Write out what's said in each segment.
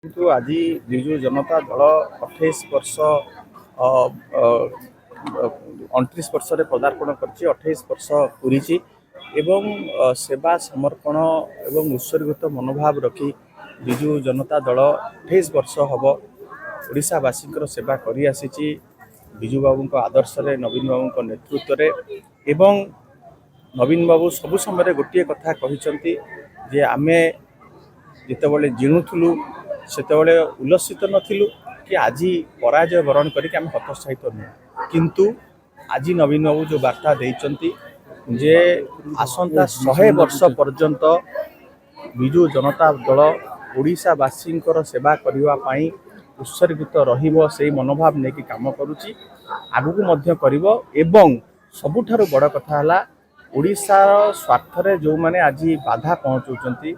କିନ୍ତୁ ଆଜି ବିଜୁ ଜନତା ଦଳ 28 ବର୍ଷ 29 ବର୍ଷରେ ପଦାର୍ପଣ କରିଛି। 28 ବର୍ଷ ପୁରିଛି ଏବଂ ସେବା ସମର୍ପଣ ଏବଂ ଉତ୍ସର୍ଗିତ ମନୋଭାବ ରଖି ବିଜୁ ଜନତା ଦଳ 28 ବର୍ଷ ହେବ ଓଡ଼ିଶାବାସୀଙ୍କର ସେବା କରି ଆସିଛି। ବିଜୁ ବାବୁଙ୍କ ଆଦର୍ଶରେ, ନବୀନ ବାବୁଙ୍କ ନେତୃତ୍ୱରେ। ଏବଂ ନବୀନ ବାବୁ ସବୁ ସମୟରେ ଗୋଟିଏ କଥା କହିଛନ୍ତି ଯେ ଆମେ ଯେତେବେଳେ ଜିଣୁଥିଲୁ ସେତେବେଳେ ଉଲ୍ଲସିତ ନଥିଲୁ କି ଆଜି ପରାଜୟ ବରଣ କରିକି ଆମେ ହତୋତ୍ସାହିତ ନୁହେଁ। କିନ୍ତୁ ଆଜି ନବୀନ ବାବୁ ଯେଉଁ ବାର୍ତ୍ତା ଦେଇଛନ୍ତି ଯେ ଆସନ୍ତା 100 ବର୍ଷ ପର୍ଯ୍ୟନ୍ତ ବିଜୁ ଜନତା ଦଳ ଓଡ଼ିଶାବାସୀଙ୍କର ସେବା କରିବା ପାଇଁ ଉତ୍ସର୍ଗିତ ରହିବ, ସେହି ମନୋଭାବ ନେଇକି କାମ କରୁଛି, ଆଗକୁ ମଧ୍ୟ କରିବ। ଏବଂ ସବୁଠାରୁ ବଡ଼ କଥା ହେଲା ଓଡ଼ିଶାର ସ୍ୱାର୍ଥରେ ଯେଉଁମାନେ ଆଜି ବାଧା ପହଞ୍ଚାଉଛନ୍ତି,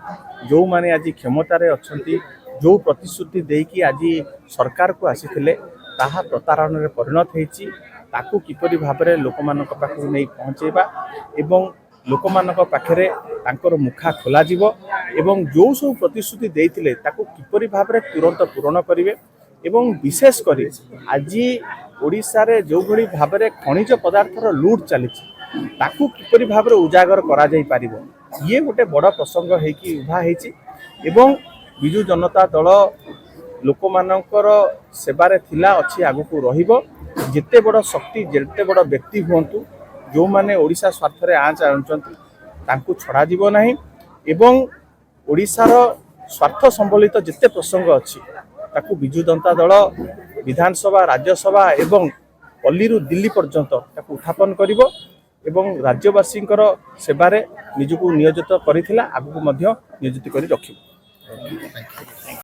ଯେଉଁମାନେ ଆଜି କ୍ଷମତାରେ ଅଛନ୍ତି, ଯେଉଁ ପ୍ରତିଶ୍ରୁତି ଦେଇକି ଆଜି ସରକାରକୁ ଆସିଥିଲେ ତାହା ପ୍ରତାରଣରେ ପରିଣତ ହୋଇଛି। ତାକୁ କିପରି ଭାବରେ ଲୋକମାନଙ୍କ ପାଖକୁ ନେଇ ପହଞ୍ଚାଇବା ଏବଂ ଲୋକମାନଙ୍କ ପାଖରେ ତାଙ୍କର ମୁଖା ଖୋଲାଯିବ ଏବଂ ଯେଉଁ ସବୁ ପ୍ରତିଶ୍ରୁତି ଦେଇଥିଲେ ତାକୁ କିପରି ଭାବରେ ତୁରନ୍ତ ପୂରଣ କରିବେ। ଏବଂ ବିଶେଷ କରି ଆଜି ଓଡ଼ିଶାରେ ଯେଉଁଭଳି ଭାବରେ ଖଣିଜ ପଦାର୍ଥର ଲୁଟ୍ ଚାଲିଛି ତାକୁ କିପରି ଭାବରେ ଉଜାଗର କରାଯାଇପାରିବ, ଇଏ ଗୋଟେ ବଡ଼ ପ୍ରସଙ୍ଗ ହେଇକି ଉଭା ହେଇଛି। ଏବଂ ବିଜୁ ଜନତା ଦଳ ଲୋକମାନଙ୍କର ସେବାରେ ଥିଲା, ଅଛି, ଆଗକୁ ରହିବ। ଯେତେ ବଡ଼ ଶକ୍ତି, ଯେତେ ବଡ଼ ବ୍ୟକ୍ତି ହୁଅନ୍ତୁ, ଯେଉଁମାନେ ଓଡ଼ିଶା ସ୍ୱାର୍ଥରେ ଆଞ୍ଚ ଆଣୁଛନ୍ତି ତାଙ୍କୁ ଛଡ଼ାଯିବ ନାହିଁ। ଏବଂ ଓଡ଼ିଶାର ସ୍ୱାର୍ଥ ସମ୍ବଳିତ ଯେତେ ପ୍ରସଙ୍ଗ ଅଛି ତାକୁ ବିଜୁ ଜନତା ଦଳ ବିଧାନସଭା, ରାଜ୍ୟସଭା ଏବଂ ପଲ୍ଲୀରୁ ଦିଲ୍ଲୀ ପର୍ଯ୍ୟନ୍ତ ତାକୁ ଉତ୍ଥାପନ କରିବ ଏବଂ ରାଜ୍ୟବାସୀଙ୍କର ସେବାରେ ନିଜକୁ ନିୟୋଜିତ କରିଥିଲା, ଆଗକୁ ମଧ୍ୟ ନିୟୋଜିତ କରି ରଖିବ।